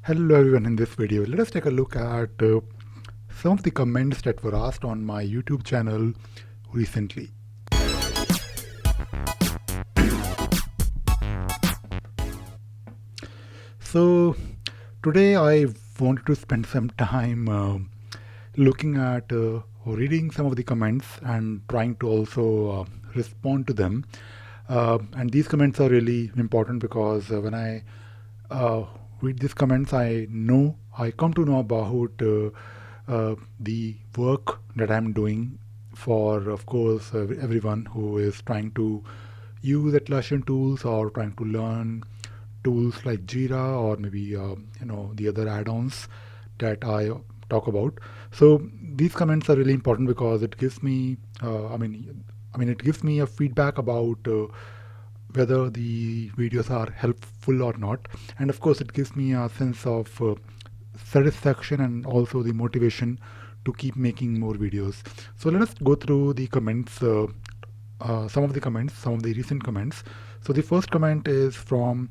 Hello everyone, in this video let us take a look at some of the comments that were asked on my YouTube channel recently. So today I wanted to spend some time looking at reading some of the comments and trying to also respond to them. And these comments are really important because when I uh, read these comments, I come to know about the work that I'm doing for, of course, everyone who is trying to use Atlassian tools or trying to learn tools like Jira or maybe the other add-ons that I talk about. So these comments are really important because it gives me, it gives me a feedback about whether the videos are helpful or not, and of course, it gives me a sense of satisfaction and also the motivation to keep making more videos. So let us go through the comments. Some of the comments, some of the recent comments. So the first comment is from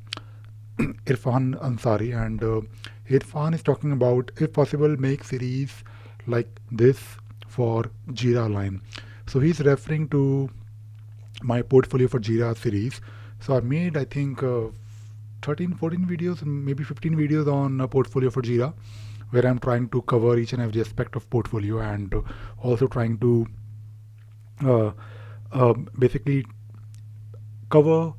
Irfan Ansari, and Irfan is talking about if possible make series like this for Jira line. So he's referring to my portfolio for Jira series. So I made, I think, 13, 14 videos, maybe 15 videos on a portfolio for Jira, where I'm trying to cover each and every aspect of portfolio and also trying to uh, basically cover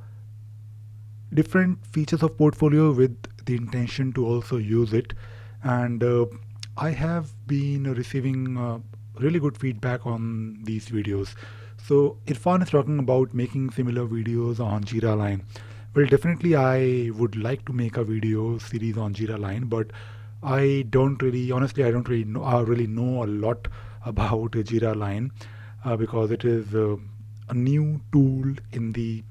different features of portfolio with the intention to also use it. And I have been receiving really good feedback on these videos. So Irfan is talking about making similar videos on Jira line. Well, definitely I would like to make a video series on Jira line, but I don't really, honestly, I don't really know, really know a lot about Jira line because it is a new tool in the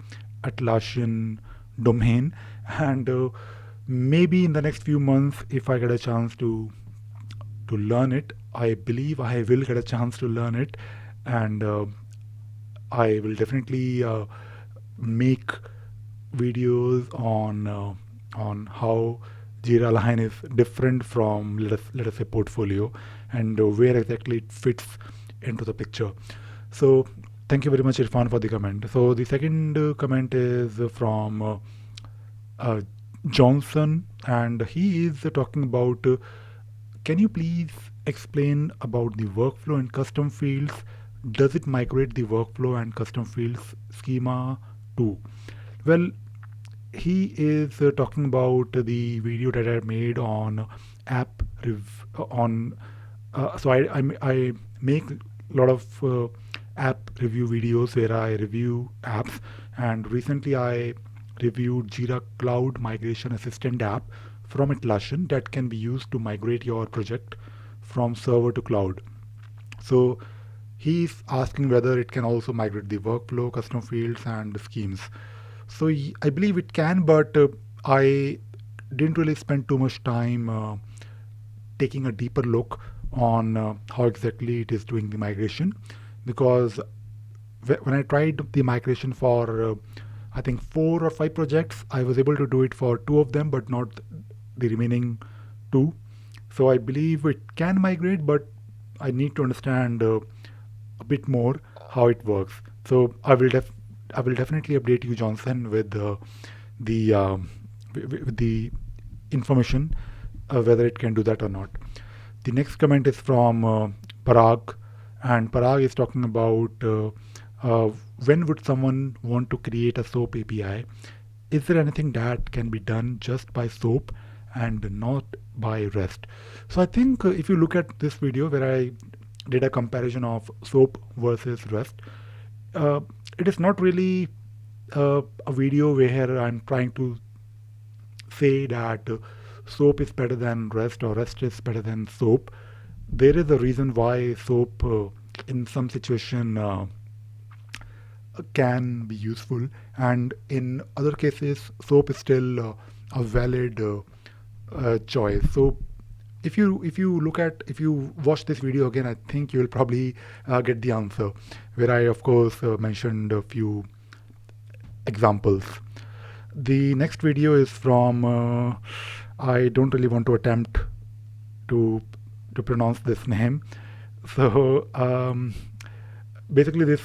Atlassian domain, and maybe in the next few months, if I get a chance to learn it, I believe I will get a chance to learn it, and I will definitely make videos on how Jira Line is different from let us say portfolio, and where exactly it fits into the picture. So thank you very much, Irfan, for the comment. So the second comment is from uh, Johnson, and he is talking about can you please explain about the workflow and custom fields? Does it migrate the workflow and custom fields schema too? Well, he is talking about the video that I made on app on. I make a lot of app review videos where I review apps, and recently I reviewed Jira Cloud Migration Assistant app from Atlassian that can be used to migrate your project from server to cloud. So he's asking whether it can also migrate the workflow, custom fields, and schemes. So I believe it can, but I didn't really spend too much time taking a deeper look on how exactly it is doing the migration, because when I tried the migration for I think 4 or 5 projects, I was able to do it for two of them, but not the remaining two. So I believe it can migrate, but I need to understand a bit more how it works. So I will definitely update you, Johnson, with the with the information whether it can do that or not. The next comment is from Parag, and Parag is talking about uh, when would someone want to create a SOAP API? Is there anything that can be done just by SOAP and not by REST? So I think if you look at this video where I did a comparison of SOAP versus REST, uh, it is not really a video where I'm trying to say that SOAP is better than REST or REST is better than SOAP. There is a reason why SOAP in some situation can be useful, and in other cases SOAP is still a valid choice. So if you watch this video again, I think you will probably get the answer, where I of course mentioned a few examples. The next video is from I don't really want to attempt to pronounce this name. So basically, this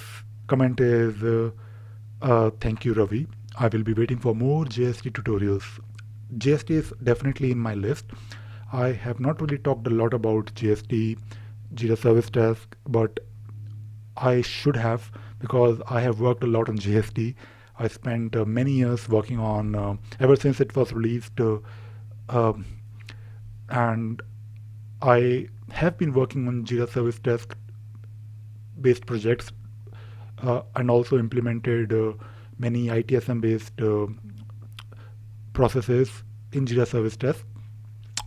comment is thank you, Ravi. I will be waiting for more JST tutorials. JST is definitely in my list. I have not really talked a lot about JST, Jira Service Desk, but I should have because I have worked a lot on JST. I spent many years working on ever since it was released, um, and I have been working on Jira Service Desk based projects and also implemented many ITSM based processes in Jira Service Desk.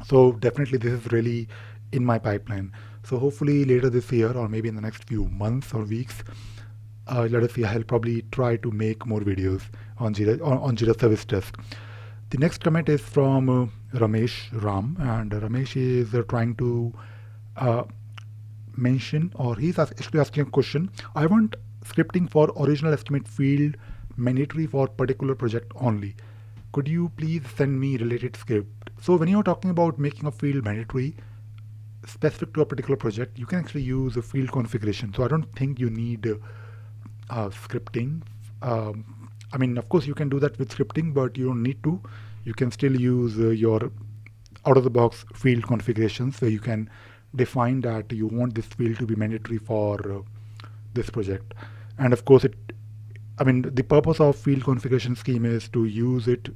So definitely this is really in my pipeline. So hopefully later this year or maybe in the next few months or weeks, let us see. I'll probably try to make more videos on Jira Service Desk. The next comment is from Ramesh Ram, and Ramesh is trying to uh, mention, or he's actually asking a question. I want scripting for original estimate field mandatory for particular project only. Could you please send me related script? So when you're talking about making a field mandatory specific to a particular project, you can actually use a field configuration. So I don't think you need scripting. I mean, of course, you can do that with scripting, but you don't need to. You can still use your out of the box field configurations where you can define that you want this field to be mandatory for this project. And of course, I mean, the purpose of field configuration scheme is to use it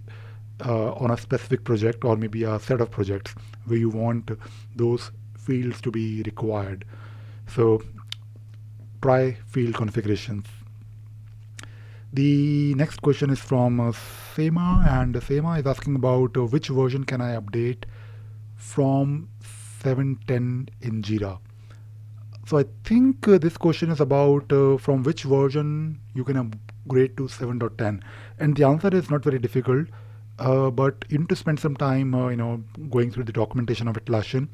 on a specific project or maybe a set of projects where you want those fields to be required. So try field configurations. The next question is from Sema, and Sema is asking about which version can I update from 7.10 in Jira. So I think this question is about from which version you can upgrade to 7.10, and the answer is not very difficult, but you need to spend some time, going through the documentation of Atlassian.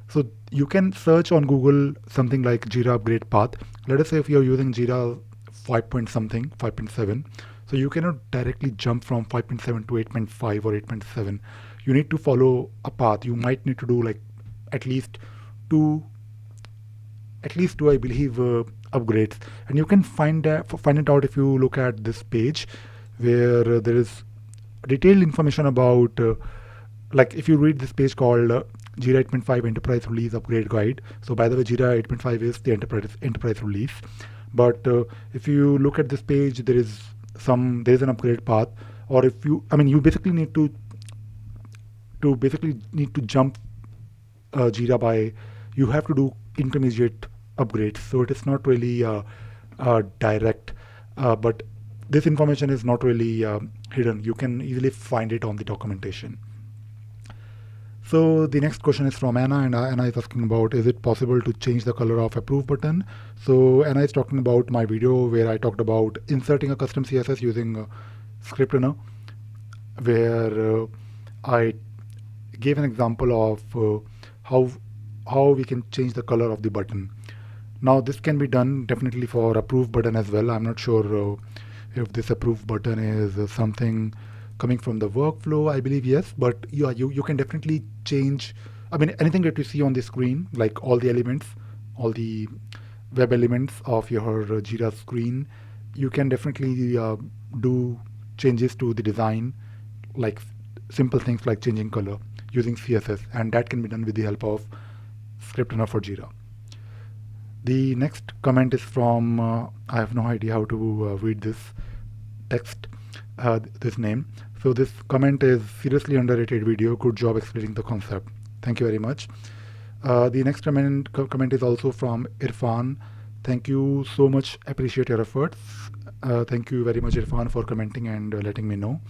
So you can search on Google something like Jira upgrade path. Let us say if you're using Jira 5 point something, 5.7, so you cannot directly jump from 5.7 to 8.5 or 8.7. You need to follow a path. You might need to do like at least two I believe upgrades, and you can find it out if you look at this page where there is detailed information about like if you read this page called Jira 8.5 Enterprise Release Upgrade Guide. So by the way, Jira 8.5 is the enterprise release, but if you look at this page, there is an upgrade path, or if you I mean you basically need to jump Jira by you have to do intermediate upgrades. So it is not really direct, but this information is not really hidden. You can easily find it on the documentation. So the next question is from Anna, and Anna is asking about, is it possible to change the color of approve button? So Anna is talking about my video where I talked about inserting a custom CSS using script runner, where I gave an example of how we can change the color of the button. Now this can be done definitely for approve button as well. I'm not sure if this approve button is something coming from the workflow. I believe yes, but you can definitely change. I mean, anything that you see on the screen, like all the elements, all the web elements of your Jira screen, you can definitely do changes to the design, like simple things like changing color using CSS, and that can be done with the help of script runner for Jira. The next comment is from I have no idea how to read this text, this name. So this comment is seriously underrated video. Good job explaining the concept. Thank you very much. The next comment is also from Irfan. Thank you so much. Appreciate your efforts. Thank you very much, Irfan, for commenting and letting me know.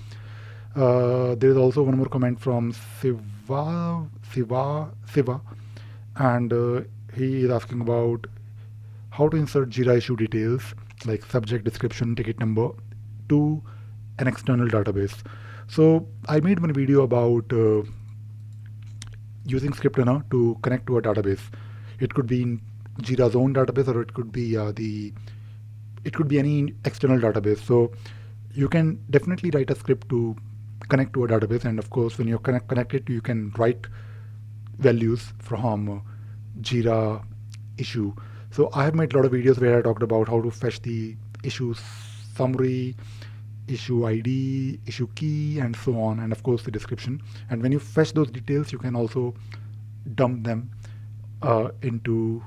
There is also one more comment from Siva, and he is asking about how to insert Jira issue details like subject, description, ticket number to an external database. So I made one video about using script runner to connect to a database. It could be in Jira's own database, or it could be any external database. So you can definitely write a script to connect to a database. And of course, when you're connected, you can write values from Jira issue. So I have made a lot of videos where I talked about how to fetch the issue summary, issue ID, issue key, and so on, and of course the description. And when you fetch those details, you can also dump them into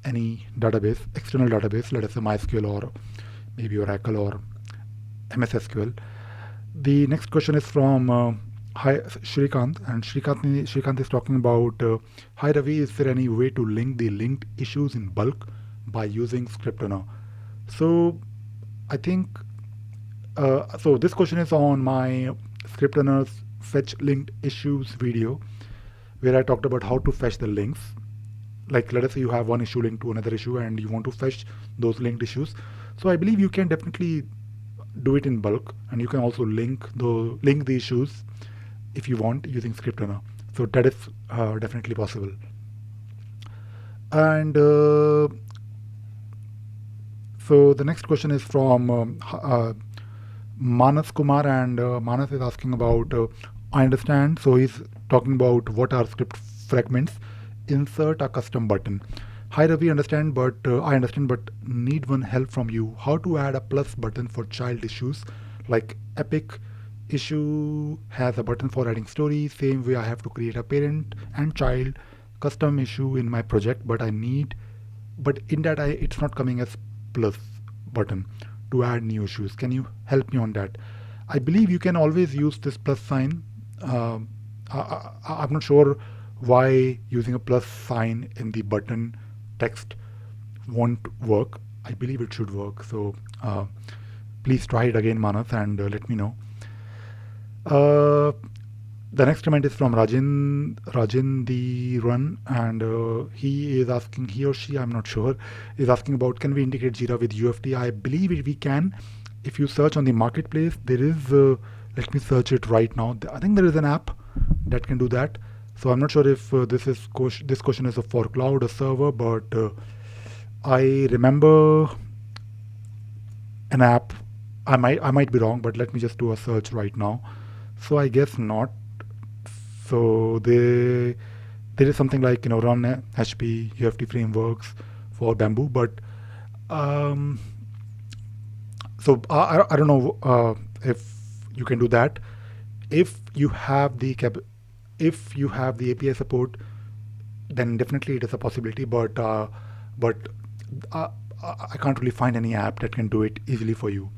any database, external database, let us say MySQL or maybe Oracle or MS SQL. The next question is from Hi Shrikant, and Shrikant is talking about Hi Ravi, is there any way to link the linked issues in bulk by using script runner? So I think so. This question is on my script runners fetch linked issues video, where I talked about how to fetch the links. Like let us say you have one issue linked to another issue and you want to fetch those linked issues. So I believe you can definitely do it in bulk, and you can also link the issues if you want using script runner. So that is definitely possible. And so the next question is from Manas Kumar, and Manas is asking about I understand. So he's talking about what are script fragments. Insert a custom button. Hi Ravi, understand, but I understand, but need one help from you. How to add a plus button for child issues, like Epic issue has a button for adding stories. Same way, I have to create a parent and child custom issue in my project, but in that it's not coming as plus button to add new issues. Can you help me on that? I believe you can always use this plus sign. I'm not sure why using a plus sign in the button text won't work. I believe it should work. So please try it again, Manas, and let me know. The next comment is from Rajin the Run, and he or she, I'm not sure, is asking about can we integrate Jira with UFT? I believe we can. If you search on the marketplace, there is, let me search it right now. I think there is an app that can do that. So I'm not sure if this question is for cloud or server, but I remember an app. I might be wrong, but let me just do a search right now. So I guess not. So there is something like run HP UFT frameworks for Bamboo, but so I don't know if you can do that. If you have the API support, then definitely it is a possibility. But I can't really find any app that can do it easily for you.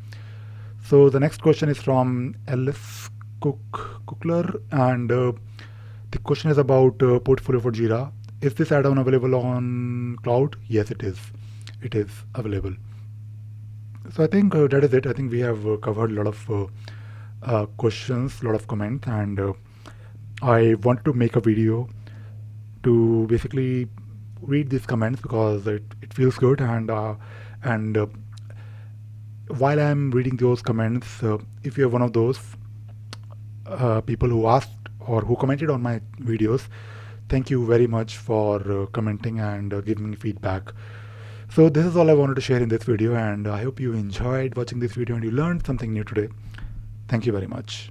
So the next question is from Ellis Cookler, and the question is about portfolio for Jira. Is this add-on available on cloud? Yes, it is. It is available. So I think that is it. I think we have covered a lot of questions, a lot of comments, and I wanted to make a video to basically read these comments because it feels good, and while I'm reading those comments, if you're one of those people who asked or who commented on my videos, thank you very much for commenting and giving me feedback. So this is all I wanted to share in this video, and I hope you enjoyed watching this video and you learned something new today. Thank you very much.